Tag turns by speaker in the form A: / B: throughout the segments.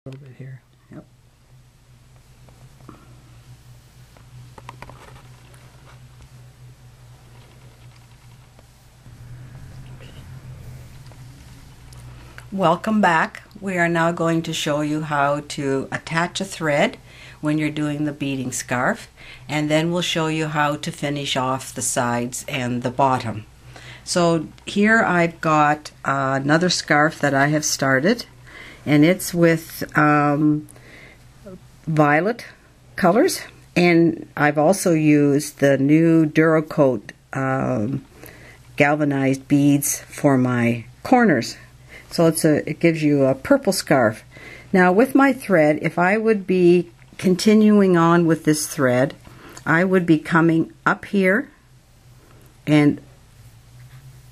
A: A little bit here. Yep. Welcome back. We are now going to show you how to attach a thread when you're doing the beading scarf, and then we'll show you how to finish off the sides and the bottom. So here I've got another scarf that I have started, and it's with violet colors, and I've also used the new Duracoat galvanized beads for my corners. So it gives you a purple scarf. Now with my thread, if I would be continuing on with this thread, I would be coming up here and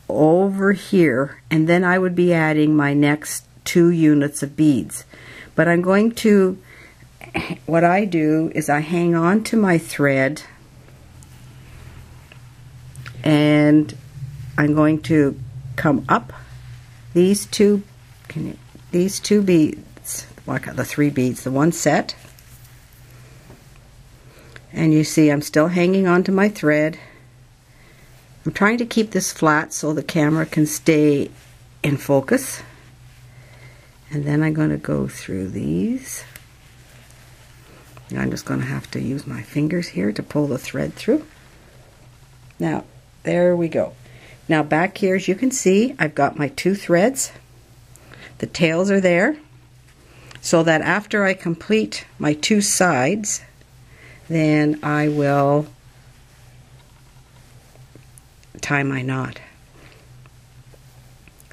A: over here, and then I would be adding my next 2 units of beads. But I'm going to, what I do is I hang on to my thread, and I'm going to come up these two beads, well, I got the 3 beads, the one set, and you see I'm still hanging on to my thread. I'm trying to keep this flat so the camera can stay in focus, and then I'm going to go through these. I'm just going to have to use my fingers here to pull the thread through. Now there we go. Now back here, as you can see, I've got my 2 threads. The tails are there, so that after I complete my 2 sides, then I will tie my knot.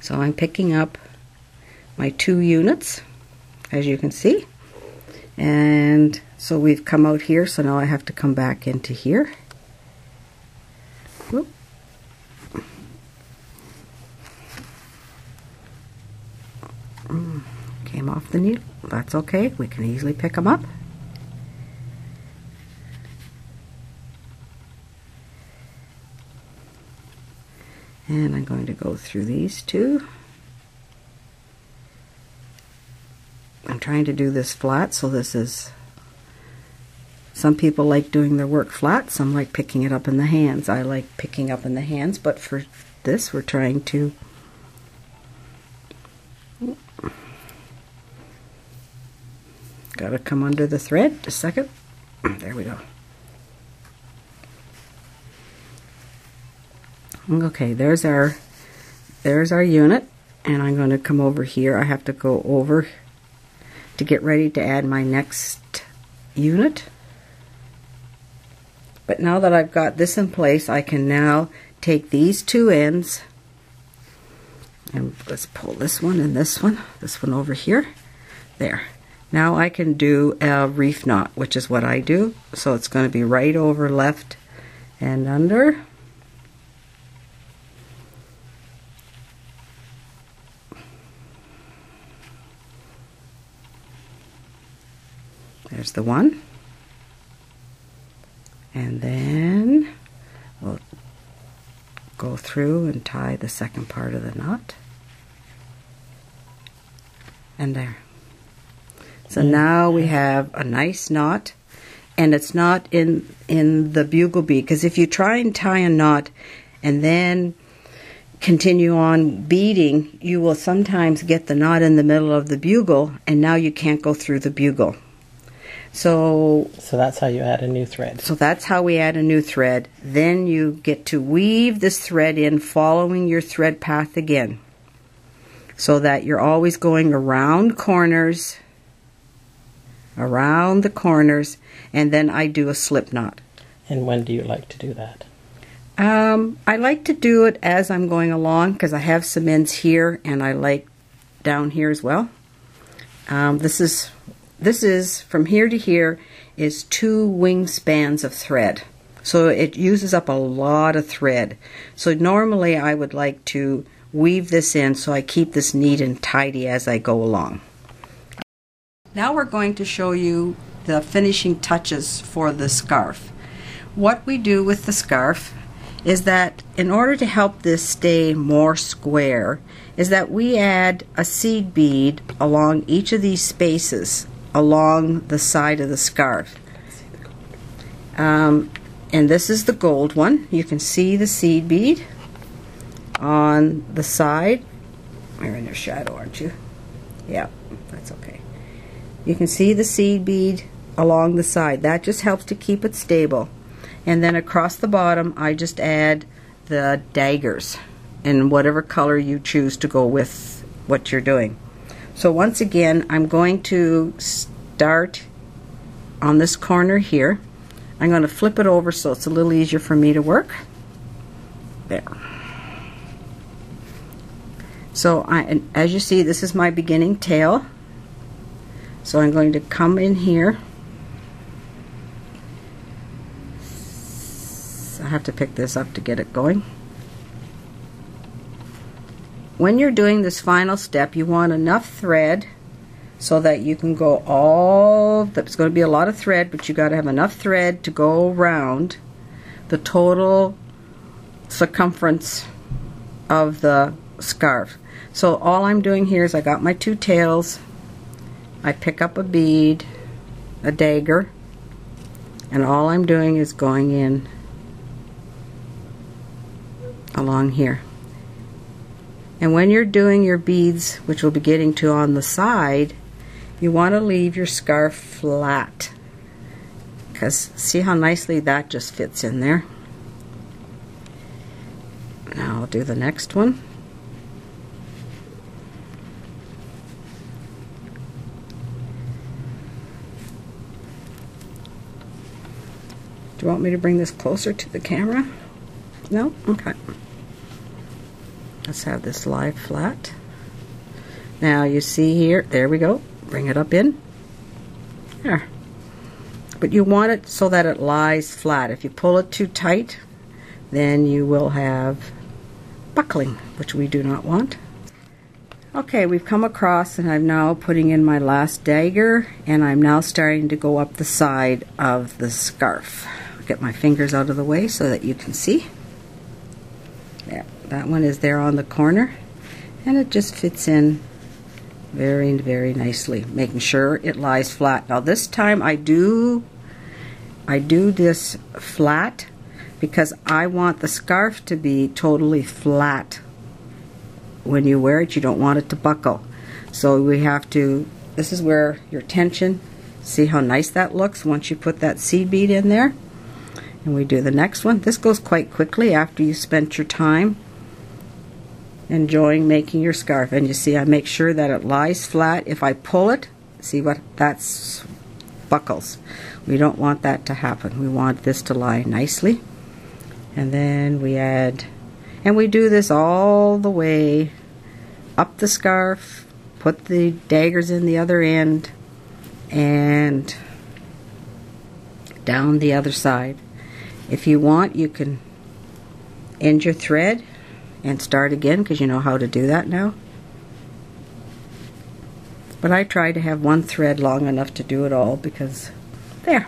A: So I'm picking up my 2 units, as you can see, and so we've come out here, so now I have to come back into here. Whoop. Came off the needle. That's okay, we can easily pick them up. And I'm going to go through these 2. I'm trying to do this flat, so this is, some people like doing their work flat, some like picking it up in the hands. I like picking up in the hands, but for this we're trying to gotta come under the thread. Just a second. There we go. Okay, there's our unit, and I'm going to come over here. I have to go over to get ready to add my next unit. But now that I've got this in place, I can now take these 2 ends, and let's pull this one and this one over here. There. Now I can do a reef knot, which is what I do. So it's going to be right over, left, and under. There's the one. And then we'll go through and tie the second part of the knot. And there. So now we have a nice knot, and it's not in the bugle bead, because if you try and tie a knot and then continue on beading, you will sometimes get the knot in the middle of the bugle, and now you can't go through the bugle. So
B: that's how you add a new thread.
A: So that's how we add a new thread. Then you get to weave this thread in, following your thread path again, so that you're always going around corners, around the corners, and then I do a slip knot.
B: And when do you like to do that?
A: I like to do it as I'm going along, because I have some ends here, and I like down here as well. This is from here to here is 2 wingspans of thread, so it uses up a lot of thread. So normally I would like to weave this in so I keep this neat and tidy as I go along. Now we're going to show you the finishing touches for the scarf. What we do with the scarf is that in order to help this stay more square, is that we add a seed bead along each of these spaces along the side of the scarf. And this is the gold one. You can see the seed bead on the side. You're in your shadow, aren't you? Yeah, that's okay. You can see the seed bead along the side. That just helps to keep it stable. And then across the bottom, I just add the daggers in whatever color you choose to go with what you're doing. So once again, I'm going to start on this corner here. I'm going to flip it over so it's a little easier for me to work. There. So and as you see, this is my beginning tail. So I'm going to come in here. I have to pick this up to get it going. When you're doing this final step, you want enough thread so that you can go all, there's going to be a lot of thread, but you got to have enough thread to go around the total circumference of the scarf. So all I'm doing here is I got my two tails, I pick up a bead, a dagger, and all I'm doing is going in along here. And when you're doing your beads, which we'll be getting to on the side, you want to leave your scarf flat, because see how nicely that just fits in there. Now I'll do the next one. Do you want me to bring this closer to the camera? No? Okay. Let's have this lie flat. Now you see here, there we go. Bring it up in. There. But you want it so that it lies flat. If you pull it too tight, then you will have buckling, which we do not want. Okay, we've come across and I'm now putting in my last dagger, and I'm now starting to go up the side of the scarf. I'll get my fingers out of the way so that you can see. There, that one is there on the corner, and it just fits in very, very nicely, making sure it lies flat. Now this time I do this flat because I want the scarf to be totally flat. When you wear it, you don't want it to buckle. So we have to, this is where your tension, see how nice that looks once you put that seed bead in there. And we do the next one. This goes quite quickly after you spent your time enjoying making your scarf. And you see I make sure that it lies flat. If I pull it, see what, that's buckles. We don't want that to happen. We want this to lie nicely. And then we add, and we do this all the way up the scarf, put the daggers in the other end, and down the other side. If you want, you can end your thread and start again, because you know how to do that now. But I try to have one thread long enough to do it all, because there,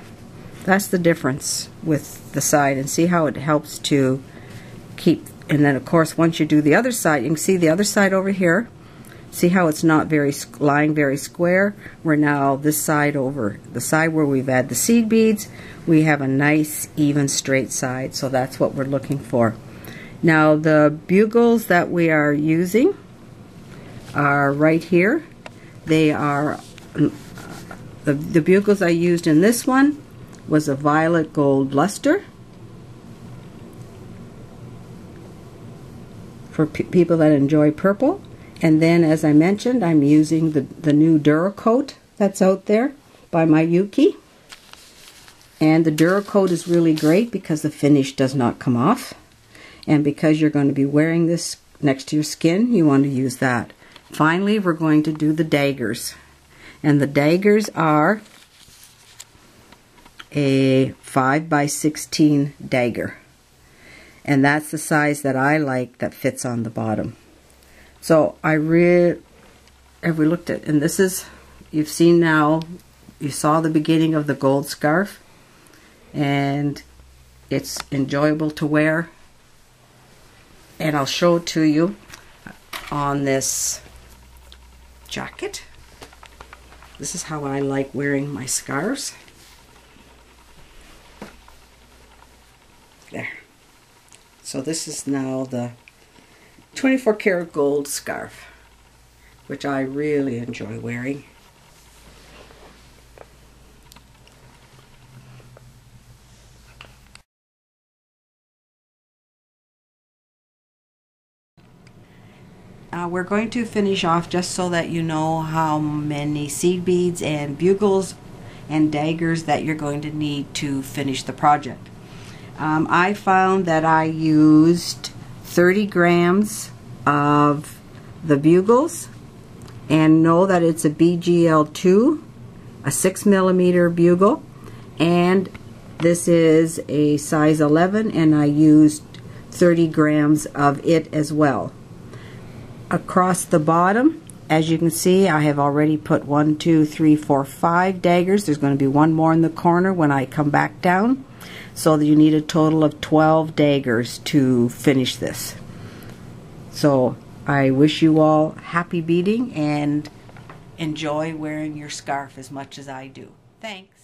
A: that's the difference with the side. And see how it helps to keep, and then of course once you do the other side, you can see the other side over here. See how it's not very lying very square? We're now this side over, the side where we've had the seed beads, we have a nice even straight side. So that's what we're looking for. Now the bugles that we are using are right here. They are, the bugles I used in this one was a violet gold luster. For people that enjoy purple. And then, as I mentioned, I'm using the new Duracoat that's out there by Mayuki. And the Duracoat is really great because the finish does not come off. And because you're going to be wearing this next to your skin, you want to use that. Finally, we're going to do the daggers. And the daggers are a 5x16 dagger. And that's the size that I like that fits on the bottom. So have we looked at, and this is, you've seen now, you saw the beginning of the gold scarf, and it's enjoyable to wear. and I'll show it to you on this jacket. This is how I like wearing my scarves. There. So this is now the 24 karat gold scarf, which I really enjoy wearing. We're going to finish off just so that you know how many seed beads and bugles and daggers that you're going to need to finish the project. I found that I used 30 grams of the bugles, and know that it's a BGL2, a 6mm bugle, and this is a size 11, and I used 30 grams of it as well. Across the bottom, as you can see, I have already put 1, 2, 3, 4, 5 daggers. There's going to be one more in the corner when I come back down. So that you need a total of 12 daggers to finish this. So I wish you all happy beading and enjoy wearing your scarf as much as I do. Thanks.